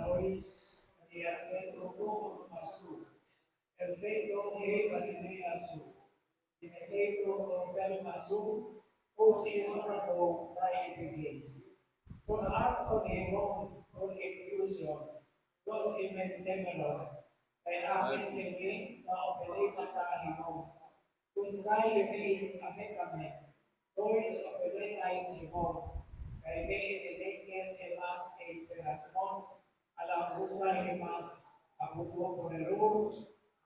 Lois, Riasento, Masu, Perfeito, Brasileiro, Direito, Pelo Masu, o Senhor, da Igreja. Con acto de non con inclusion, dos imen seminal, kaya akin sige na operate na tayo. Kung tayo base kami, doors operate tayo si Mo. Kaya base ilegnes e mas esperasyon, alam usa e mas abuto por el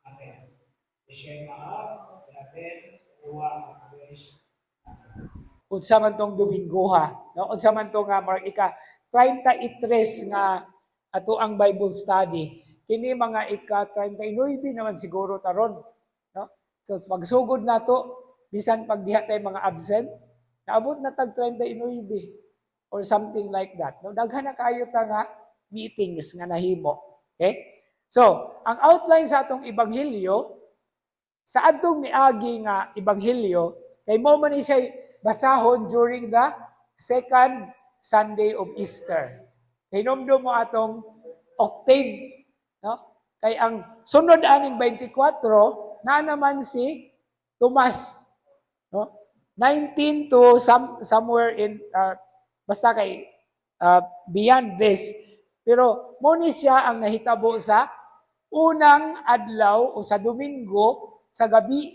Amen. Ishay maab, laben, uwa, abesh. Unsa man tong Domingo ha, no? Unsa man tong mark ika 33 nga ato ang Bible study. Kini mga ika 39 naman siguro taron, no? So pagsugod nato bisan pag diha tay mga absent, naabot na tag 39 or something like that. No, daghan na kayo ta nga meetings nga nahimo. Okay? So, ang outline sa atong ebanghelyo sa adtong miagi nga ebanghelyo kay mo man ni siya basahon during the second Sunday of Easter. Hinumdum mo atong octave, no? Kay ang sunod aning 24 na naman si Tomas, no? 19 to somewhere in basta kay beyond this. Pero mo ni siya ang nahitabo sa unang adlaw o sa Domingo sa gabi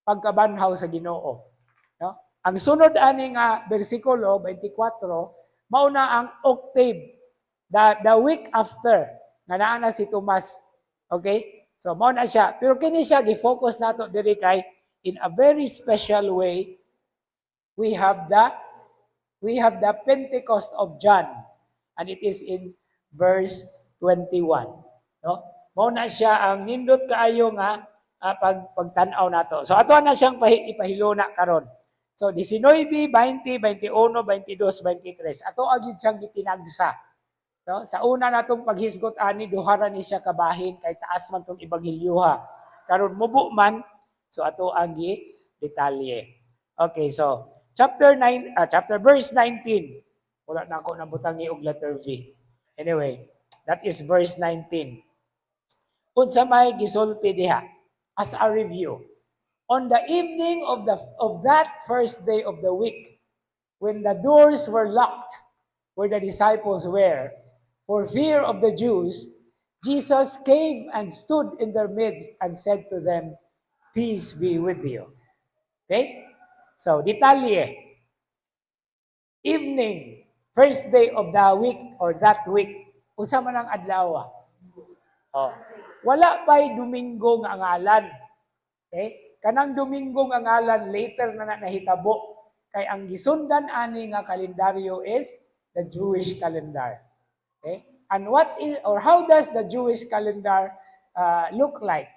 pagkabanhaw sa Ginoo. No? Ang sunod ani nga bersikulo 24 mao na ang octave, the week after nga naa na si Tomas. Okay? So mao na siya. Pero kini siya gi-focus nato diri kay in a very special way we have the Pentecost of John, and it is in verse 21. No? Mao na siya ang nindot kaayo nga pagtan-aw nato. So ato na siyang ipahiluna karon. So 19, 20, 21, 22, 23. Ato agid siyang gitinagsa. So sa una natong paghisgot ani duhara ni siya kabahin kay taas man tong ebanghelyoha. Karon mubo man, so ato ang detalye. Okay, so verse 19. Wala na ako nabutangi og letter V. Anyway, that is verse 19. Unsa may gisulti diha as a review. On the evening of that first day of the week, when the doors were locked where the disciples were, for fear of the Jews, Jesus came and stood in their midst and said to them, "Peace be with you." Okay? So, detalye. Evening, first day of the week or that week, unsa man ang adlaw? Oh. Wala pa'y Domingo nga ngalan. Okay? Kanang Domingo nga ngalan later na nahitabo. Kay ang gisundan ani nga kalendaryo is the Jewish calendar. Okay? And how does the Jewish calendar look like?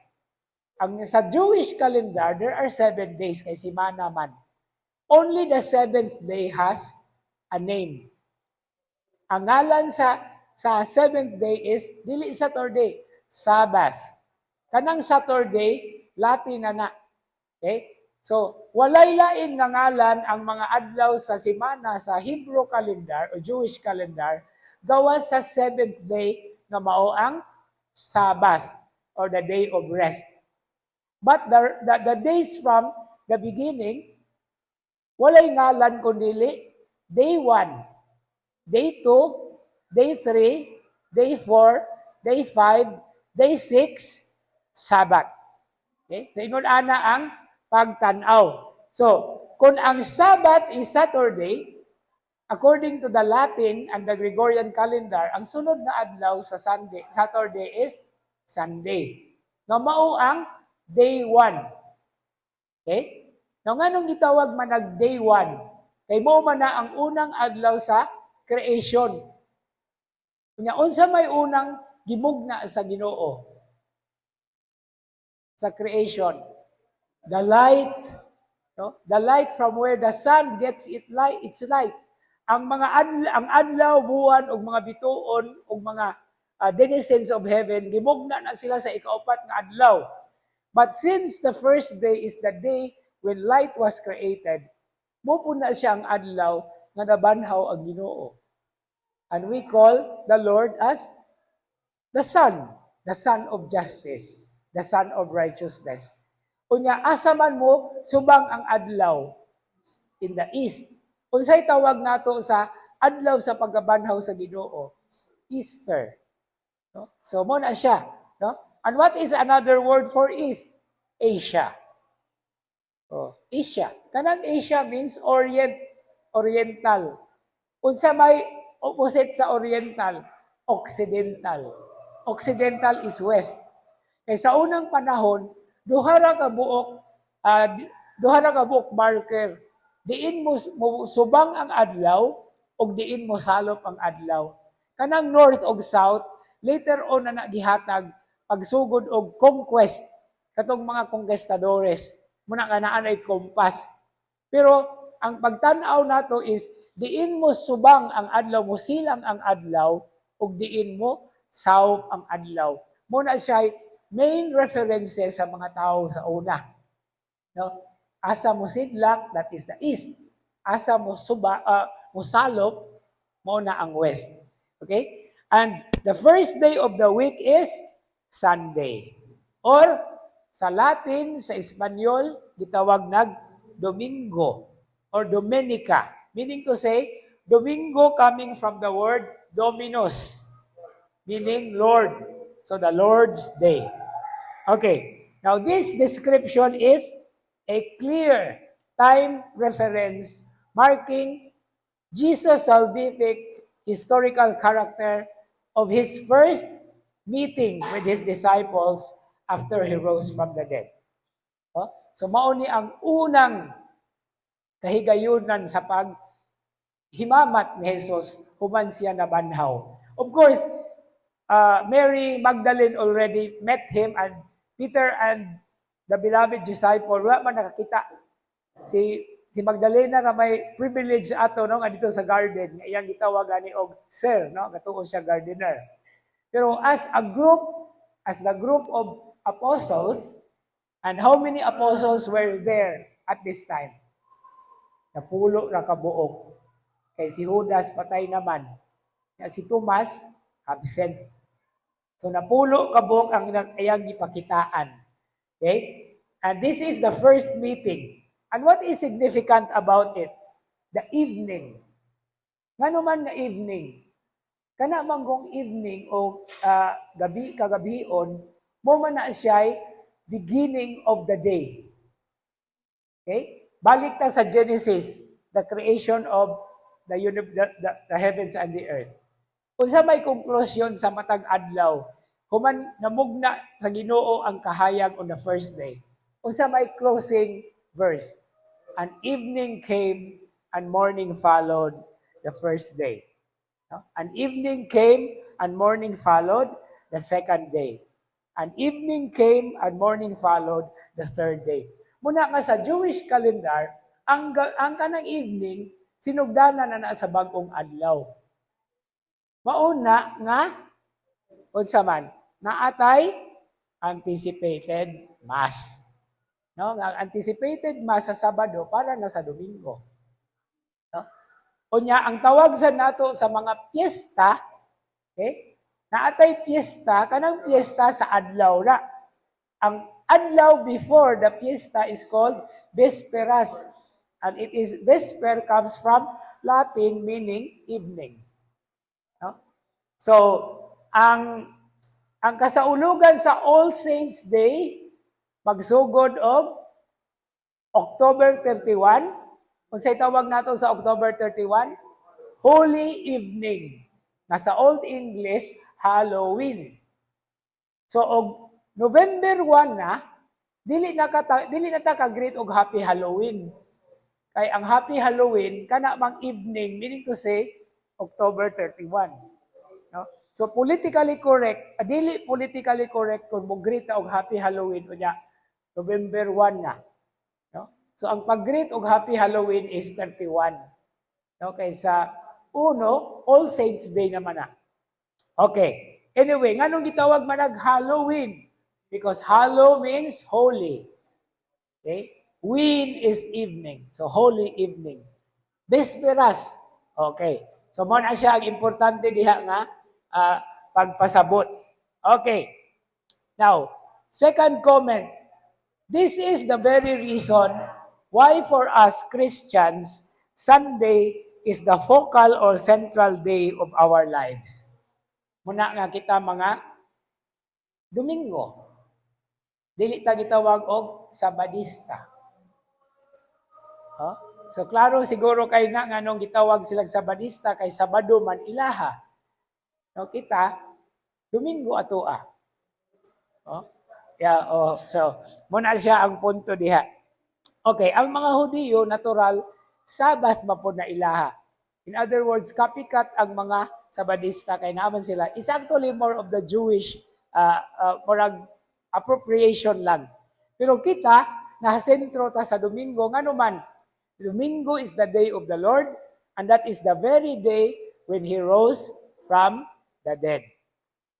Sa Jewish calendar, there are 7 days kay simana man. Only the 7th day has a name. Ang ngalan sa 7th day is dili Saturday, Sabbath. Kanang Saturday, Latin na. Okay? So, walay lain nga ngalan ang mga adlaw sa semana sa Hebrew calendar o Jewish calendar gawas sa 7th day nga mao ang Sabbath or the day of rest. But the days from the beginning, walay ngalan kundili day 1, day 2, day 3, day 4, day 5, day 6, Sabbath. Okay? So, ingon ana ang pagtanaw. So, kung ang Sabbath is Saturday, according to the Latin and the Gregorian calendar, ang sunod na adlaw sa Saturday is Sunday. Nga mao ang day 1. Okay? Now, nganong gitawag man nag day 1? Kay mo man na ang unang adlaw sa creation. Kunya, unsa may unang gimugna sa Ginoo? Sa creation. The light, no? The light from where the sun gets its light. Ang adlaw, buwan ug mga bituon ug mga denizens of heaven gimugna na sila sa ikaapat nga adlaw. But since the first day is the day when light was created, mo po na siya ang adlaw nga nabanhaw ang Ginoo. And we call the Lord as the Son of justice, the Son of righteousness. Unya, asa man mo, subang ang adlaw in the east. Unsay tawag nato sa adlaw sa pagkabanhaw sa Ginoo? Easter. No? So, mo na siya. No? And what is another word for east? Asia. Oh, Asia. Kanang Asia means oriental. Unsa may opposite sa oriental? Occidental. Occidental is west. Kay sa unang panahon, duha ra ka buok marker. Diin mo subang ang adlaw ug diin mo salop ang adlaw. Kanang north ug south, later on na nagihatag pagsugod og conquest katong mga conquistadores. Muna nga naa ay kompas. Pero ang pagtan-aw nato is diin mo subang ang adlaw, mo silang ang adlaw ug diin mo sawop ang adlaw. Muna siya main references sa mga tao sa una. No? Asa mo sidlak, that is the east. Asa mo salop, mo na ang west. Okay? And the first day of the week is Sunday. Or sa Latin, sa Espanyol, gitawag nag Domingo or Domenica. Meaning to say, Domingo coming from the word Dominus, meaning Lord. So the Lord's Day. Okay. Now this description is a clear time reference marking Jesus' salvific historical character of his first meeting with his disciples after he rose from the dead. So mao ni ang unang kahigayunan sa paghimamat ni Jesus human siya nabanhaw. Of course, Mary Magdalene already met him, and Peter and the beloved disciple, wala man nakakita. Si Magdalena na may privilege ato no nga dito sa garden, iyang gitawagan ni og sir, no, katuo siya gardener. Pero as the group of apostles, and how many apostles were there at this time? Napulo ra ka buok. Kay si Judas patay naman. Si Thomas absent. So napulo ka buok ang iyang gipakitaan. Okay? And this is the first meeting. And what is significant about it? The evening. Ngano man nga evening? Kana manggong evening o kagabion, mo man na siya beginning of the day. Okay? Balik ta sa Genesis, the creation of the heavens and the earth. Unsa may konklusyon sa matag adlaw, human namugna sa Ginoo ang kahayag on the first day. Unsa may closing verse? And evening came and morning followed the first day. And evening came and morning followed the second day. And evening came and morning followed the third day. Muna nga sa Jewish calendar, ang kanang evening, sinugdanan na sa bagong adlaw. Mauna nga, unsa man, naatay anticipated Mass. No? Ang anticipated Mass sa Sabado para na sa Domingo. No? Unya, ang tawag sa nato sa mga piyesta, okay? Naatay piyesta, kanang piyesta sa adlaw na. Ang adlaw before the piyesta is called Vesperas. And it is, Vesper comes from Latin meaning evening. No? So, ang kasaulugan sa All Saints Day, magsugod og October 31, unsay tawag nato sa October 31? Holy Evening. Nasa Old English, Halloween. So, og November 1 na, dili na ta ka-greet og Happy Halloween. Kay ang Happy Halloween, kana mang evening, meaning to say, October 31. No? So, politically correct, dili politically correct kung mo-greet na og Happy Halloween, unya, November 1 na. So, ang pag-greet og Happy Halloween is 31. Okay, sa uno, All Saints Day naman na. Okay. Anyway, nganong gitawag man Halloween? Because hallow means holy. Okay? Ween is evening. So, holy evening. Vesperas. Okay. So mo na siya ang importante diha nga pagpasabot. Okay. Now, second comment. This is the very reason why for us Christians, Sunday is the focal or central day of our lives. Muna nga kita mga Domingo. Dili ta gitawag og Sabadista. So klaro siguro kay na nga nung gitawag silang Sabadista kay Sabado man ilaha. No kita Domingo atoa. So muna siya ang punto diha. Okay, ang mga Hudiyo natural Sabbath mapod na ilaha. In other words, copycat ang mga Sabadista kay naman sila. It's actually more of the Jewish morag appropriation lang. Pero kita nakasentro ta sa Domingo ngano man. Domingo is the day of the Lord and that is the very day when He rose from the dead.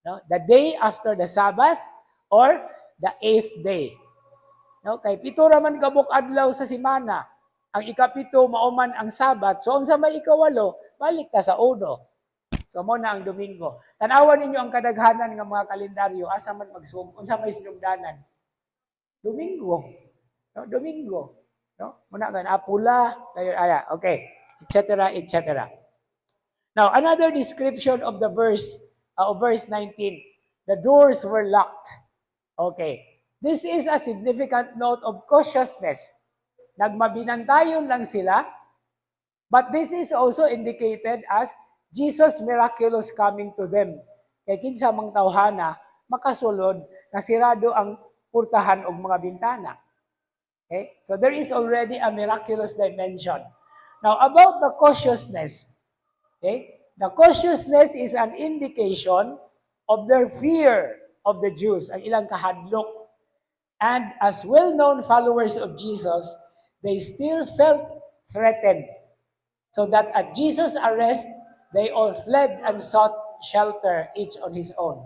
No? The day after the Sabbath or the 8th day. No? Kay pito raman kabuk adlaw sa semana. Ang ikapito mauman ang Sabat. So unsa may ikawalo, balik ta sa uno. So mo na ang Domingo. Tanawan ninyo ang kadaghanan ng mga kalendaryo asa man unsa may sinugdanan. Domingo. No, Domingo. No? Muna gan apula, okay, etc., etc. Now, another description of the verse of verse 19. The doors were locked. Okay. This is a significant note of cautiousness. Nagmabinantayon lang sila, but this is also indicated as Jesus' miraculous coming to them. Kay kinsa mang tawhana, makasulod, nasirado ang purtahan og mga bintana. Okay? So there is already a miraculous dimension. Now, about the cautiousness, okay? The cautiousness is an indication of their fear of the Jews, ang ilang kahadlok. And as well-known followers of Jesus, they still felt threatened. So that at Jesus' arrest, they all fled and sought shelter, each on his own.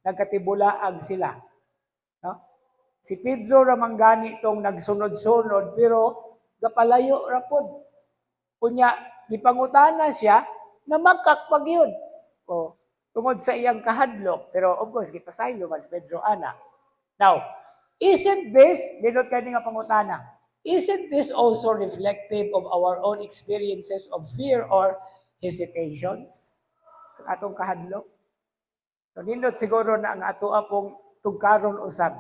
Nagkatibulaag sila. No? Si Pedro ramanggani itong nagsunod-sunod, pero gapalayo rapod. Kunya, gipangutana siya, na magkakpag yun. O, tungod sa iyang kahadlok, pero of course, gipasaylo mas Pedro ana. Now, isn't this, dinot kayo nga pangutana, isn't this also reflective of our own experiences of fear or hesitations? Atong kahadlok. So, nindot siguro na ang ato apong tugkaron usab.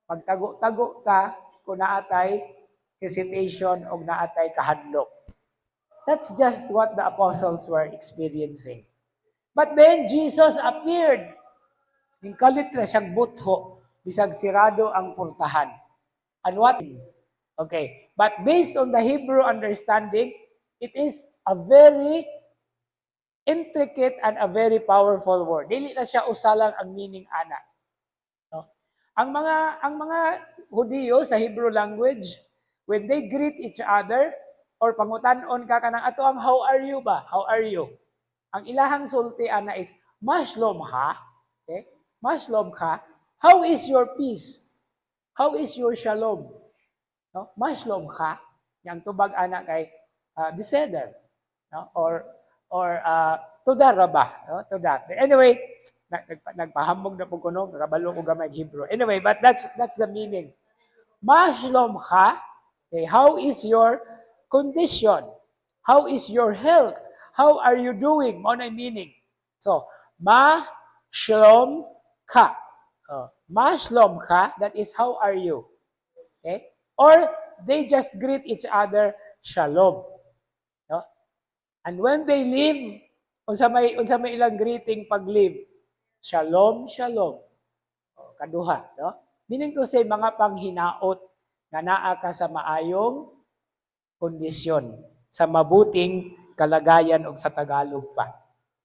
Pagtago-tago ta kung naatay hesitation o naatay kahadlok. That's just what the apostles were experiencing. But then Jesus appeared. Ningkalit na siyang butho, bisag sirado ang purtahan. And what? Okay. But based on the Hebrew understanding, it is a very intricate and a very powerful word. Dili na siya usalang ang meaning ana. No? Ang mga Hudiyo sa Hebrew language, when they greet each other, or pangutan-on ka kanang ato ang how are you ba? How are you? Ang ilahang sulti ana is mashlom ka. Okay? Mashlom ka. How is your peace? How is your shalom? No? Mashlom ka. Yang tubag ana kay beseder. No? Or tudar ba? No? Tudar. Anyway, nagpahambog na po kuno, nakabalo ko gamay Hebrew. Anyway, but that's the meaning. Mashlom ka. Okay, how is your condition? How is your health? How are you doing? Mo na meaning. So, ma-shalom ka. Ma-shalom ka, that is how are you? Okay? Or they just greet each other, shalom. No? And when they leave, unsa may ilang greeting pag leave? Shalom, shalom. Kaduha, no? Meaning to say, mga panghinaot na naa ka sa maayong kondisyon, sa mabuting kalagayan o sa Tagalog pa.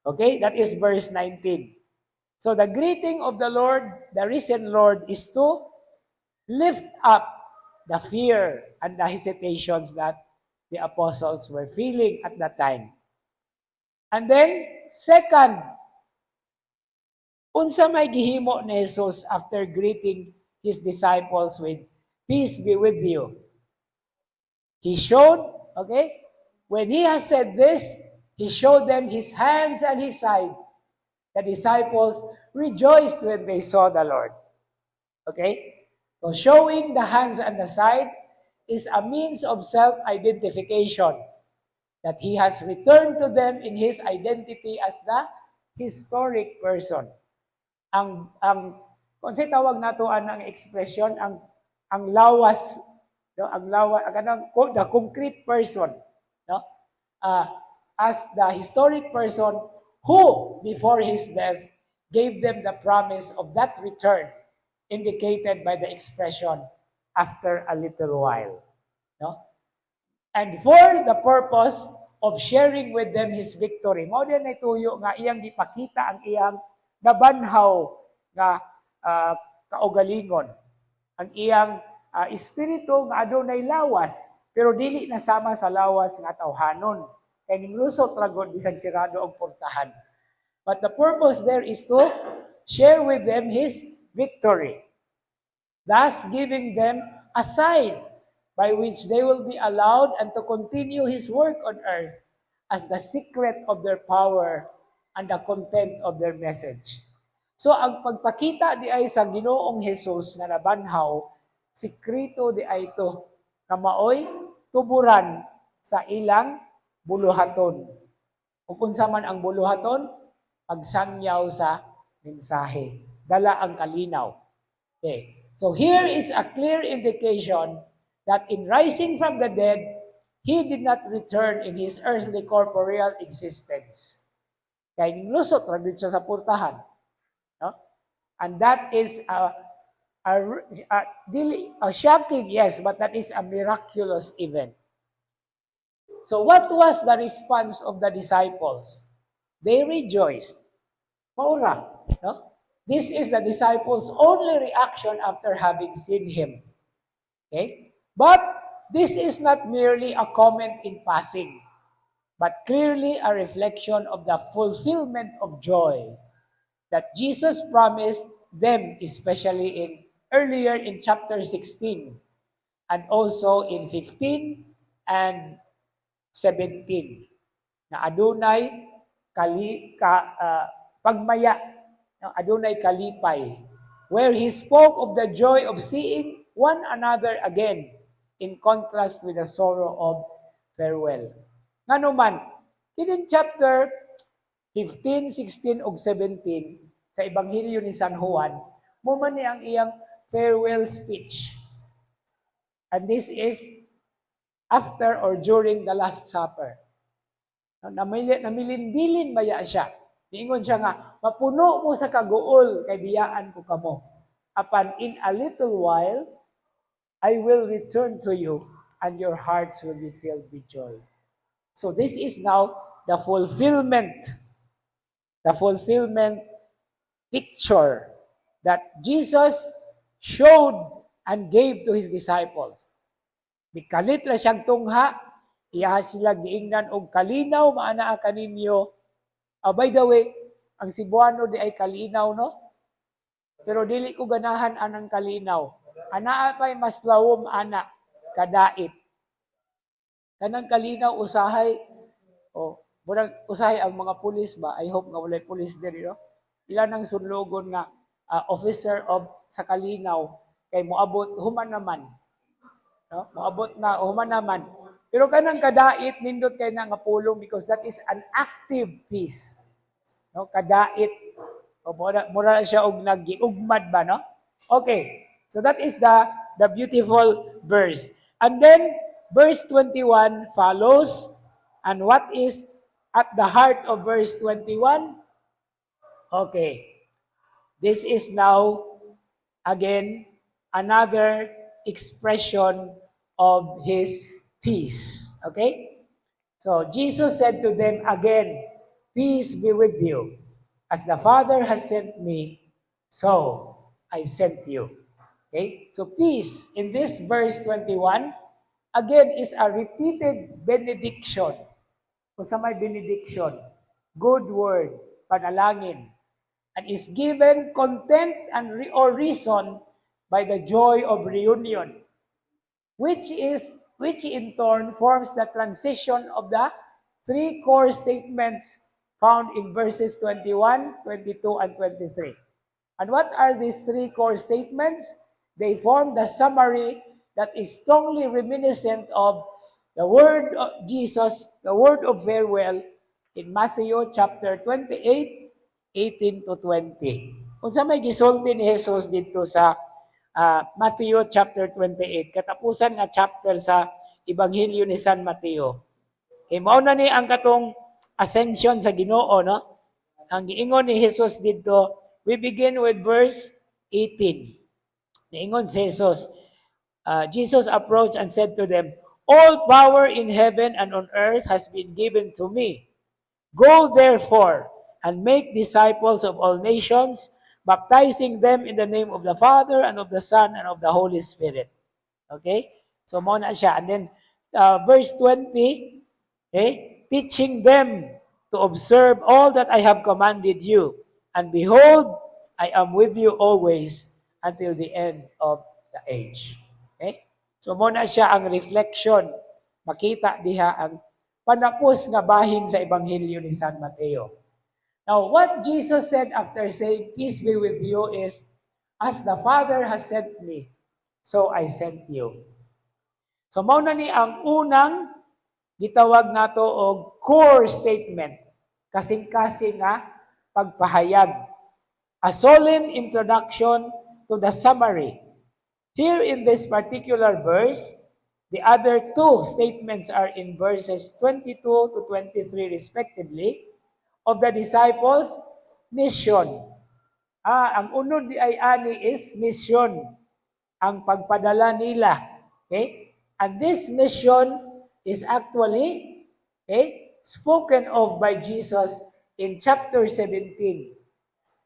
Okay? That is verse 19. So the greeting of the Lord, the risen Lord, is to lift up the fear and the hesitations that the apostles were feeling at that time. And then, second, unsa may gihimo ni Jesus after greeting his disciples with, peace be with you. He showed, okay, when he has said this, He showed them his hands and his side. The disciples rejoiced when they saw the Lord. Okay? So showing the hands and the side is a means of self-identification that he has returned to them in his identity as the historic person. Kung sa tawag nato ang expression, ang lawas, no, ang lawas, the concrete person, no? As the historic person who, before his death, gave them the promise of that return, indicated by the expression, after a little while. No? And for the purpose of sharing with them his victory. Mao din ay tuyo nga iyang gipakita ang iyang nabanhaw nga kaugalingon. Ang iyang espiritu nga adunay lawas, pero dili nasama sa lawas nga tawhanon. Kay ninglusot ra gud bisag sirado ang portahan. But the purpose there is to share with them his victory, thus giving them a sign by which they will be allowed and to continue his work on earth as the secret of their power and the content of their message. So ang pagpakita di ay sa Ginoong Hesus nga nabanhaw, sikrito di ay ito na maoy tuburan sa ilang buluhaton. Kung unsa man ang buluhaton, pagsangyaw sa mensahe. Dala ang kalinaw. Okay. So here is a clear indication that in rising from the dead, he did not return in his earthly corporeal existence. Kaya lusot ra dito sa purtahan. No? And that is a shocking, yes, but that is a miraculous event. So what was the response of the disciples? They rejoiced. Maura, no? This is the disciples' only reaction after having seen him. Okay? But this is not merely a comment in passing, but clearly a reflection of the fulfillment of joy that Jesus promised them, especially earlier in chapter 16, and also in 15 and 17, na adunay pagmaya, adunay kalipay, where he spoke of the joy of seeing one another again, in contrast with the sorrow of farewell. Nganuman, in chapter 15, 16, ug 17, sa Ebanghelyo ni San Juan, muman ni ang iyang farewell speech. And this is after or during the Last Supper. Namilin-bilin maya siya. Niingon siya nga, mapuno mo sa kaguol, kay biyaan ko kamo. Apan in a little while, I will return to you, and your hearts will be filled with joy. So this is now the fulfillment picture that Jesus showed and gave to his disciples. Bikalit ra siyang tungha, iya sila giingnan og kalinaw maanaa kaninyo. By the way, ang Cebuano di ay kalinaw, no? Pero dili ko ganahan anang kalinaw. Anaa pa'y mas lawom ana, kadait. Kanang kalinaw usahay, murag usahay ang mga pulis ba? I hope nga walay pulis diri, no? Ilan ang sunlogon nga officer of sa kalinaw kay moabot human naman. No? Moabot na human naman. Pero kanang kadait nindot kay na nga pulong because that is an active peace. No? Kadait. Mura siya og nagiugmad ba, no? Okay. So that is the beautiful verse. And then verse 21 follows. And what is at the heart of verse 21? Okay. This is now again another expression of his peace. Okay? So Jesus said to them again, peace be with you. As the Father has sent me, so I sent you. Okay? So peace in this verse 21, again, is a repeated benediction. Kung sa may benediction, good word, panalangin, and is given content and or reason by the joy of reunion, which in turn forms the transition of the three core statements found in verses 21, 22, and 23. And what are these three core statements? They form the summary that is strongly reminiscent of the word of Jesus, the word of farewell in Matthew chapter 28, 18 to 20. Kung sa may gisulti ni Jesus dito sa Matthew chapter 28, katapusan nga chapter sa Ebanghelyo ni San Mateo. Kay mao na ni ang katong ascension sa Ginoo, no? Ang giingon ni Jesus dito, we begin with verse 18. Niingon si Jesus, Jesus approached and said to them, all power in heaven and on earth has been given to me. Go therefore and make disciples of all nations, baptizing them in the name of the Father and of the Son and of the Holy Spirit. Okay? So muna siya. And then verse 20, okay? Teaching them to observe all that I have commanded you. And behold, I am with you always until the end of the age. Okay? So muna siya ang reflection. Makita diha ang panapos nga bahin sa Ebanghelyo ni San Mateo. Now, what Jesus said after saying, peace be with you is, as the Father has sent me, so I sent you. So, mao na ni ang unang gitawag nato og core statement. Kasing-kasing nga pagpahayag. A solemn introduction to the summary. Here in this particular verse, the other two statements are in verses 22 to 23 respectively, of the disciples, mission. Ang unod di ay ani is mission. Ang pagpadala nila. Okay? And this mission is actually spoken of by Jesus in chapter 17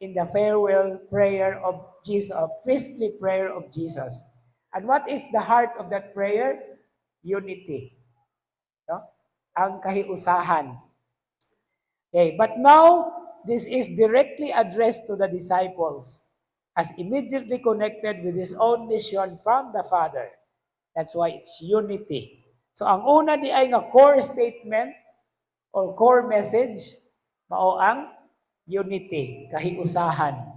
in the farewell prayer of Jesus, priestly prayer of Jesus. And what is the heart of that prayer? Unity. No? Ang kahiusahan. Okay, but now, this is directly addressed to the disciples as immediately connected with his own mission from the Father. That's why it's unity. So, ang una di ay nga core statement or core message, mao ang unity, kahiusahan.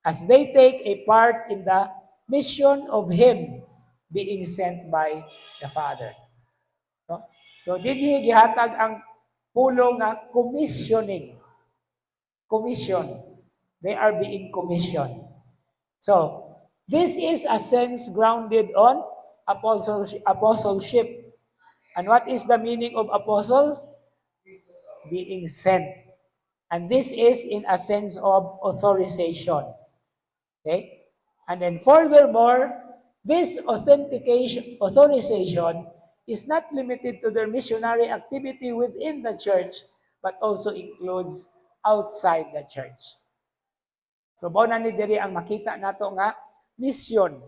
As they take a part in the mission of Him being sent by the Father. No? So, dinhi gihatag ang pulong nga commissioning. Commission. They are being commissioned. So, this is a sense grounded on apostleship. And what is the meaning of apostle? Being sent. And this is in a sense of authorization. Okay? And then furthermore, this authorization is not limited to their missionary activity within the church, but also includes outside the church. So, mao na ni diri ang makita nato nga mission,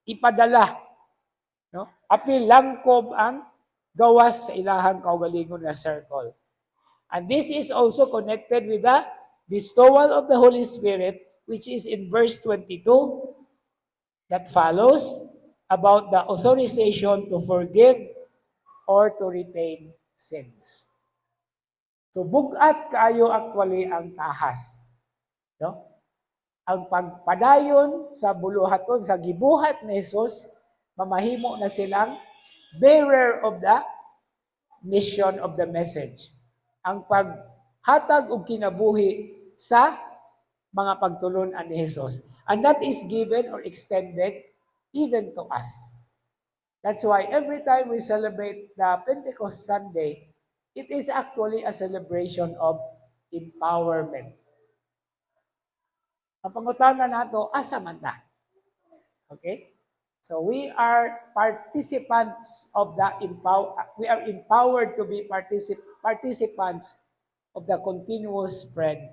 ipadala. No? Apil langkob ang gawas sa ilahang kaugalingon nga circle. And this is also connected with the bestowal of the Holy Spirit, which is in verse 22 that follows about the authorization to forgive or to retain sins. So, bugat kaayo actually ang tahas. No? Ang pagpadayon sa buluhaton, sa gibuhat ni Jesus, mamahimo na silang bearer of the mission of the message. Ang paghatag og kinabuhi sa mga pagtulunan ni Jesus. And that is given or extended even to us. That's why every time we celebrate the Pentecost Sunday, it is actually a celebration of empowerment. Ang pangutana nato, asa man na? Okay? So we are participants of the we are empowered to be participants of the continuous spread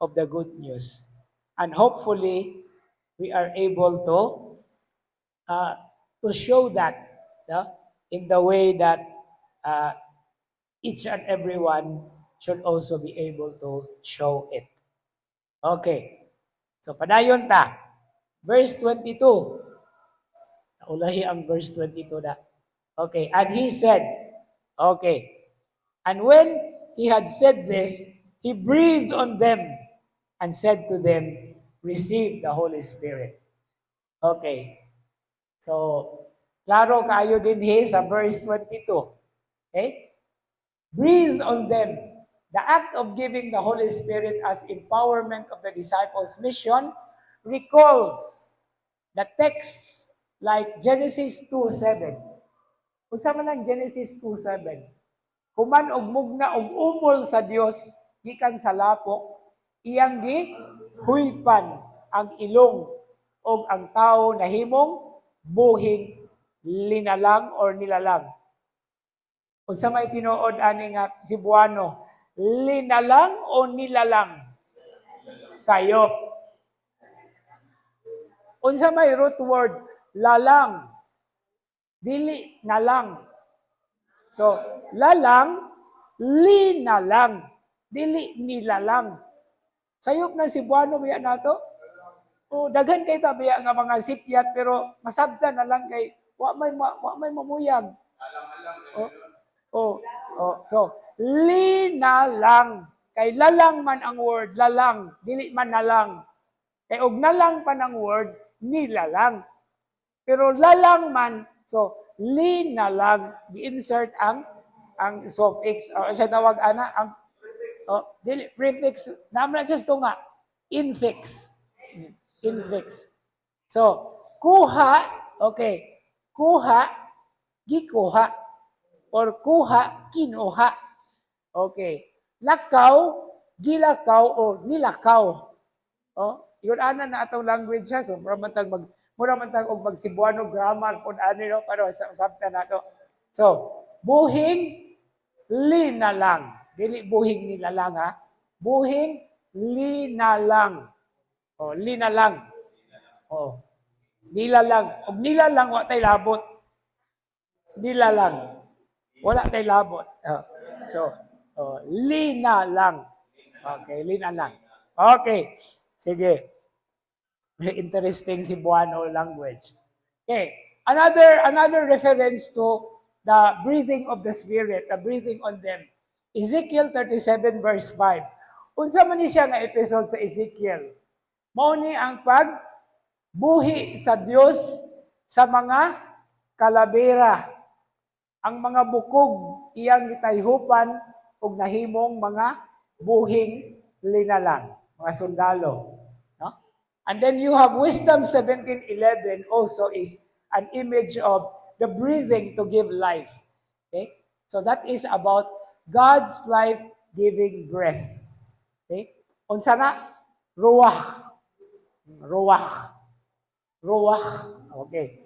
of the good news. And hopefully, we are able to show that in the way that each and everyone should also be able to show it. Okay. So, padayon ta. Verse 22. Naulahi ang verse 22 na. Okay. And he said, okay, And when he had said this, he breathed on them and said to them, receive the Holy Spirit. Okay. So, klaro kayo din sa verse 22. Okay? Breathe on them. The act of giving the Holy Spirit as empowerment of the disciples' mission recalls the texts like Genesis 2:7. Kung sa man ang Genesis 2:7, human og mugna og umol sa Dios gikan sa lapok, iyang gihuypan ang ilong og ang tao nahimong buhing linalang or nilalang. Unsa may tinuod ani nga Cebuano, linalang o nilalang? Sayop. Unsa may root word? Lalang. Dili nalang. So, lalang, linalang. Dili nilalang. Sayop na Cebuano biya nato? O daghan kay ta biya nga mga sipyat pero masabtan na lang kay wa may mamuyag. So, linalang. Kay lalang man ang word, lalang. Dili man nalang. Kay og nalang pa ng word, nilalang. Pero lalang man, so, linalang. Di-insert ang suffix. O, sa tawag ana, ang dili, prefix. Naman siya ito nga, infix. Infix. So, kuha, okay. Kuha, gikuha. Or kuha, kinuha. Okay. Lakaw, gilakaw, o nilakaw. Yun ana na atong language siya. So, mura man tag og mag Cebuano grammar kung ano, no? Pero sabta na to. So, buhing linalang. Dili buhing nilalang, ha? Buhing linalang. Linalang. Nilalang. Og nilalang, wa tay labot. Nilalang. Wala tay labot. Linalang. Okay, linalang. Okay. Sige. Interesting Cebuano language. Okay. Another reference to the breathing of the Spirit, the breathing on them. Ezekiel 37 verse 5. Unsa man ni siya nga episode sa Ezekiel? Mao ni ang pagbuhi sa Dios sa mga kalabera. Ang mga bukog iyang gitayhupan og nahimong mga buhing linalang, mga sundalo. No? And then you have Wisdom 17:11 also is an image of the breathing to give life. Okay? So that is about God's life-giving breath. Okay? Unsa na? Ruach. Ruach. Ruach. Okay.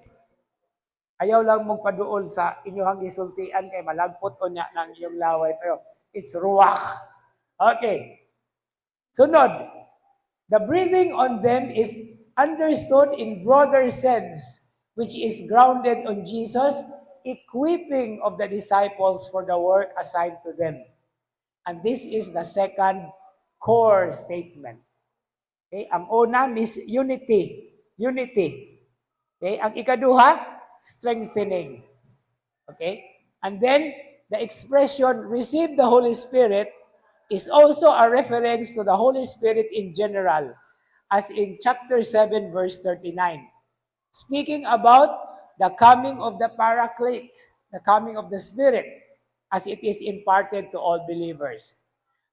Ayaw lang magpaduol sa inyong gisultian kay malagpot o niya ng iyong laway. Pero it's ruach. Okay. Sunod. The breathing on them is understood in broader sense, which is grounded on Jesus' equipping of the disciples for the work assigned to them. And this is the second core statement. Okay? Ang una is unity. Unity. Okay? Ang ikaduha, strengthening. Okay? And then, the expression, receive the Holy Spirit, is also a reference to the Holy Spirit in general, as in chapter 7, verse 39. Speaking about the coming of the Paraclete, the coming of the Spirit, as it is imparted to all believers.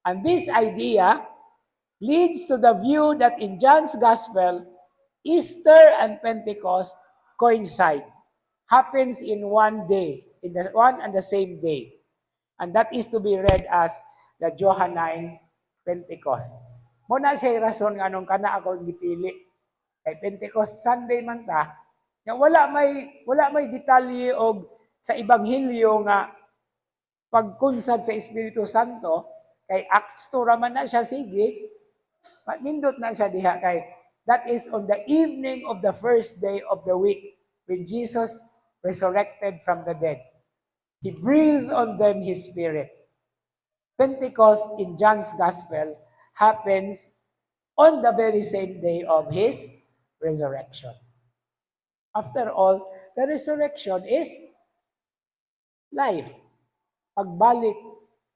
And this idea leads to the view that in John's Gospel, Easter and Pentecost coincide. Happens in one day, in the one and the same day. And that is to be read as the Johannine Pentecost. Muna siya rason nga nung kana ako gipili. Kay Pentecost Sunday man ta, nga wala may detalye og sa ebanghelyo nga pagkunsad sa Espiritu Santo, kay Acts 2 raman na siya, sige, nindot na siya diha kay that is on the evening of the first day of the week when Jesus resurrected from the dead. He breathed on them His Spirit. Pentecost in John's Gospel happens on the very same day of His resurrection. After all, the resurrection is life. Pagbalik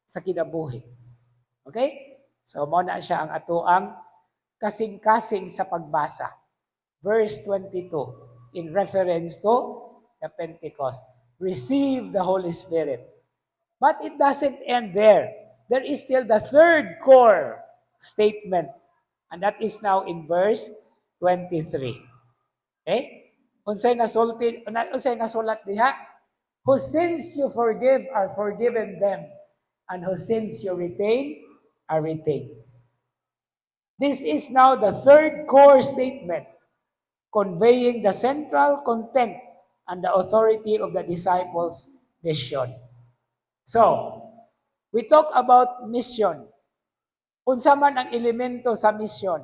sa kinabuhi. Okay? So, mo na siya ang atoang kasing-kasing sa pagbasa. Verse 22, in reference to the Pentecost. Receive the Holy Spirit. But it doesn't end there. There is still the third core statement. And that is now in verse 23. Okay? Unsay nasulat diha? Whose sins you forgive are forgiven them, and whose sins you retain are retained. This is now the third core statement, conveying the central content and the authority of the disciples' mission. So, we talk about mission. Unsa man ang elemento sa mission?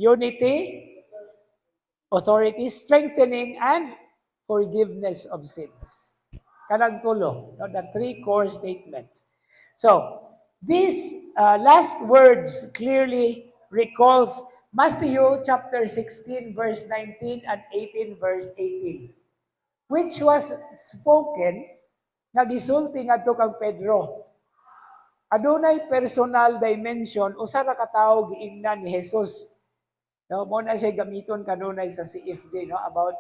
Unity, authority, strengthening, and forgiveness of sins. Kanang tulo, no? The three core statements. So, these last words clearly recalls Matthew chapter 16 verse 19 and 18 verse 18, which was spoken nga gisulti ngadto kang Pedro. Adunay personal dimension usa ra ka tawo giingnan ni Jesus. No, mo na siya gamiton kanunay sa CFD, no, about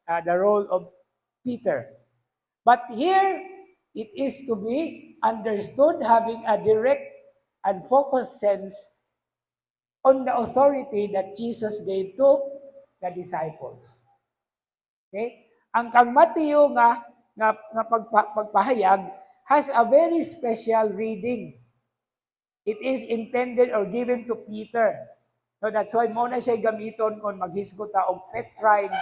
the role of Peter. But here, it is to be understood having a direct and focused sense on the authority that Jesus gave to the disciples. Okay? Ang kang Mateo nga pagpahayag has a very special reading. It is intended or given to Peter. So that's why mo na siya gamiton kung maghisgot ta og Petrine,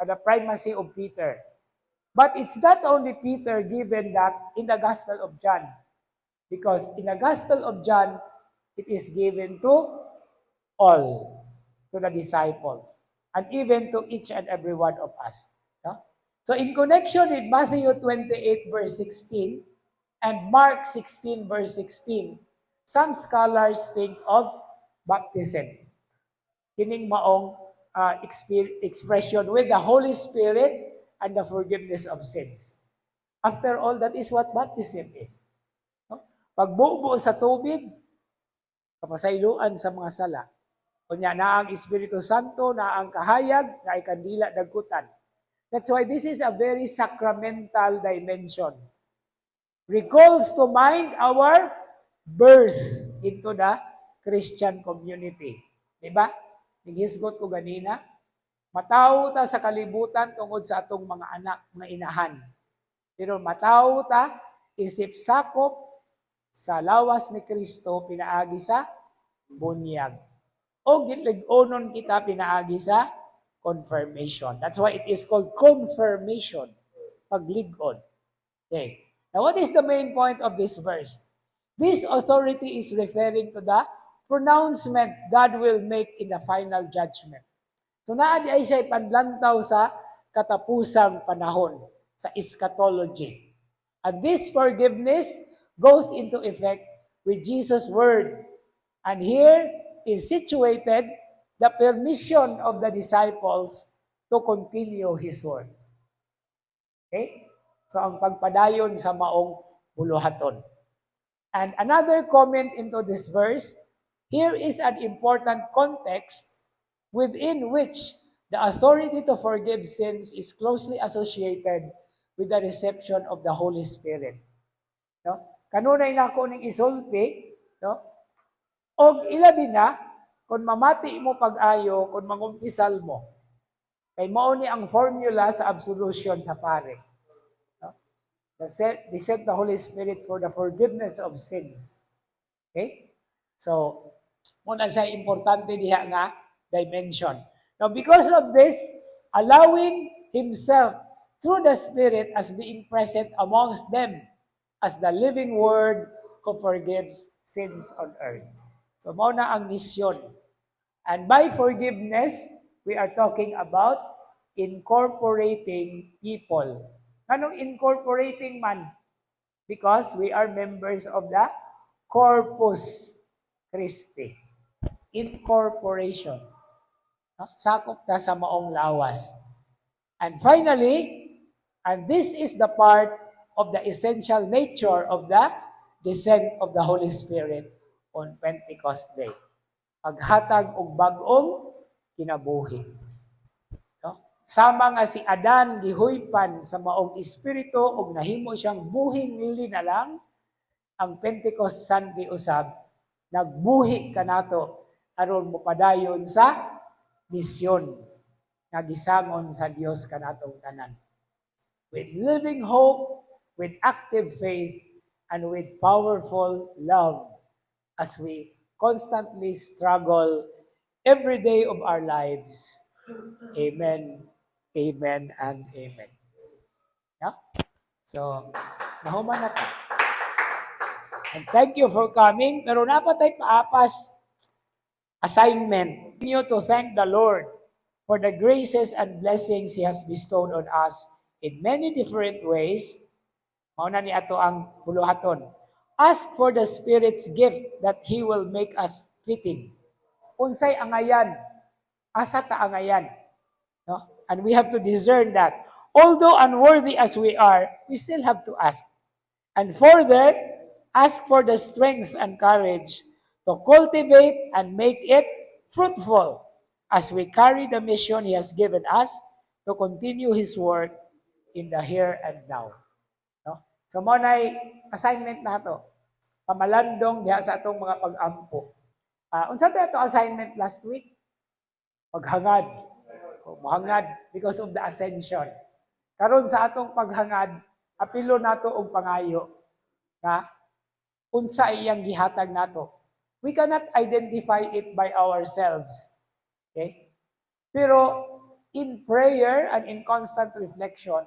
the primacy of Peter. But it's not only Peter given that in the Gospel of John. Because in the Gospel of John, it is given to all, to the disciples, and even to each and every one of us. No? So in connection with Matthew 28 verse 16 and Mark 16 verse 16, some scholars think of baptism. Kining maong expression with the Holy Spirit and the forgiveness of sins. After all, that is what baptism is. No? Pagbubo sa tubig, kapasayloan sa mga sala. Kunya na ang Espiritu Santo, na ang kahayag, na ay kandila dagkutan. That's why this is a very sacramental dimension. Recalls to mind our birth into the Christian community. Diba? Naghisgot ko ganina, mataw ta sa kalibutan tungod sa atong mga anak, mga inahan. Pero mataw ta, isip sakop sa lawas ni Kristo pinaagi sa bunyag. O gitlig-onon kita pinaagi sa confirmation. That's why it is called confirmation. Paglig-on. Okay. Now what is the main point of this verse? This authority is referring to the pronouncement God will make in the final judgment. So naadi ay siya ipanlantaw sa katapusang panahon, sa eschatology. And this forgiveness goes into effect with Jesus' word. And here is situated the permission of the disciples to continue His word. Okay? So ang pagpadayon sa maong buluhaton. And another comment into this verse, here is an important context within which the authority to forgive sins is closely associated with the reception of the Holy Spirit. No? Kanunay na ako ning isulti, no? Og ilabi na, kung mamati mo pag-ayo, kung mangumpisal mo, kay mao ni ang formula sa absolution sa pare. No? They sent the Holy Spirit for the forgiveness of sins. Okay? So, muna siya importante diha nga dimension. Now, because of this, allowing Himself through the Spirit as being present amongst them as the living Word who forgives sins on earth. So, muna ang mission. And by forgiveness, we are talking about incorporating people. Anong incorporating man? Because we are members of the Corpus Christi. Incorporation. Sakop na sa maong lawas. And finally, and this is the part of the essential nature of the descent of the Holy Spirit on Pentecost Day. Paghatag og bag-ong kinabuhi. No? Sama nga si Adan gihuypan sa maong espiritu ug nahimo siyang buhing linalang, ang Pentecost Sunday usab nagbuhi kanato aron mopadayon sa misyon nga gisamon sa Dios kanatong tanan. With living hope, with active faith, and with powerful love as we constantly struggle every day of our lives. Amen, amen, and amen. Yeah? So, nahuman na ta. And thank you for coming. Pero napatay paapas assignment. Continue to thank the Lord for the graces and blessings He has bestowed on us in many different ways. Mauna ni ato ang buluhaton. Ask for the Spirit's gift that He will make us fitting. Unsay angayan? Asa ta angayan? No? And we have to discern that. Although unworthy as we are, we still have to ask. And further, ask for the strength and courage to cultivate and make it fruitful as we carry the mission He has given us to continue His work in the here and now. No? So, mo na'y assignment nato. Pamalandong diha sa atong mga pag-ampo. Unsa tayo ito assignment last week? Paghangad. Mahangad because of the ascension. Karon sa atong paghangad, apilo nato og pangayo na unsa iyang gihatag nato. We cannot identify it by ourselves. Okay? Pero in prayer and in constant reflection,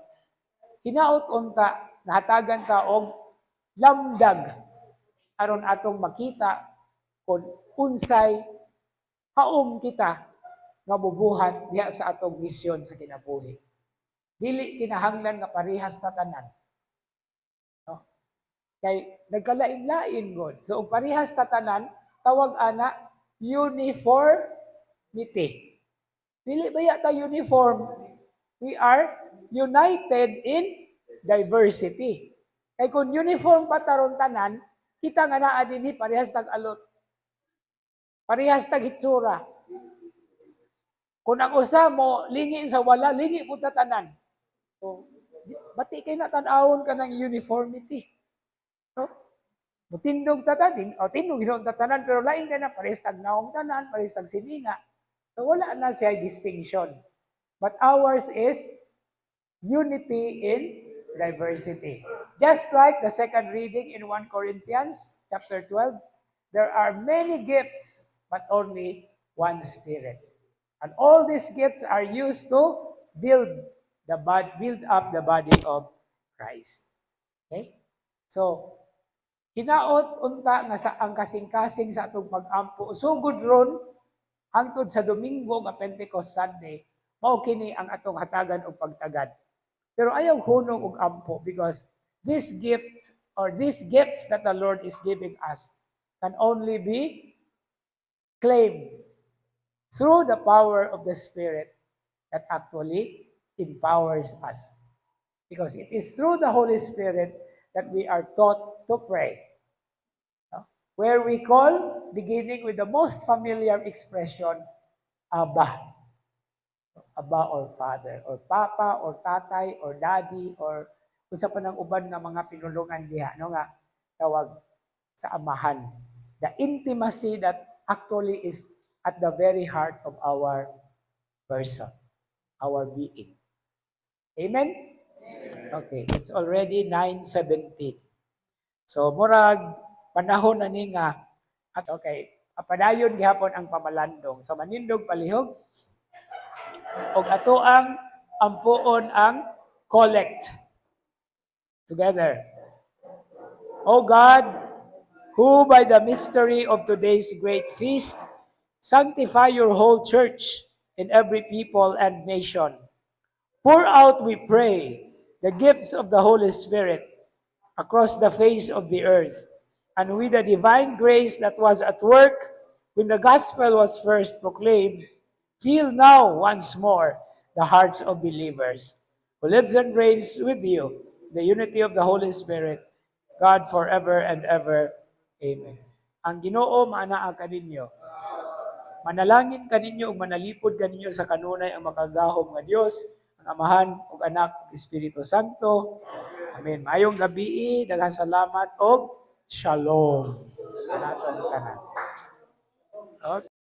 hinaot unta nahatagan ta og lamdag aron atong makita kung unsay haom kita nga bubuhat diha sa atong misyon sa kinabuhi. Dili kinahanglan nga parehas ta tanan. No? Kay nagkalain-lain god. So ug parehas ta tanan, tawag ana uniformity. Dili baya ta uniform. We are united in diversity. Kay kung uniform pa taron tanan, kita nga naa dinhi parehas tag alot. Parehas tag hitsura. Kung ang usa mo lingi sa wala, lingi po tanan. So, bati kay natanawon ka ng uniformity. No? Mutindog tatanin, o tindog hinog tatanan, pero lain ka na, parehas tag naong tanan, parehas tag sininga. So wala na siya distinction. But ours is unity in diversity. Just like the second reading in 1 Corinthians chapter 12, there are many gifts, but only one Spirit. And all these gifts are used to build up the body of Christ. Okay? So, hinaot unta nga sa ang kasing-kasing sa atong pag-ampo. Sugod ron hangtod sa Domingo nga Pentecost Sunday, mao kini ang atong hatagan og pagtagad. Pero ayaw hunong og ampo because this gift or these gifts that the Lord is giving us can only be claimed through the power of the Spirit that actually empowers us. Because it is through the Holy Spirit that we are taught to pray. Where we call, beginning with the most familiar expression, Abba. Abba or Father, or Papa, or Tatay, or Daddy, or kung sa panang uban nga mga pinulungan diha, no nga, tawag sa amahan. The intimacy that actually is at the very heart of our person, our being. Amen? Okay, it's already 9:17. So, murag, panahon na ni nga, at okay, apadayon gihapon ang pamalandong. So, manindog palihog, og ato ang ampuon ang collect. Together. O God, who by the mystery of today's great feast, sanctify your whole church in every people and nation. Pour out, we pray, the gifts of the Holy Spirit across the face of the earth, and with the divine grace that was at work when the gospel was first proclaimed, fill now once more the hearts of believers who lives and reigns with you the unity of the Holy Spirit, God forever and ever. Amen. Ang Ginoo maanaa kaninyo. Manalangin kaninyo ug manalipod kaninyo sa kanunay ang makagahom nga Dios, ang Amahan ug Anak ug Espiritu Santo. Amen. Maayong gabi, daghang salamat og shalom. Naton tanan. Okay.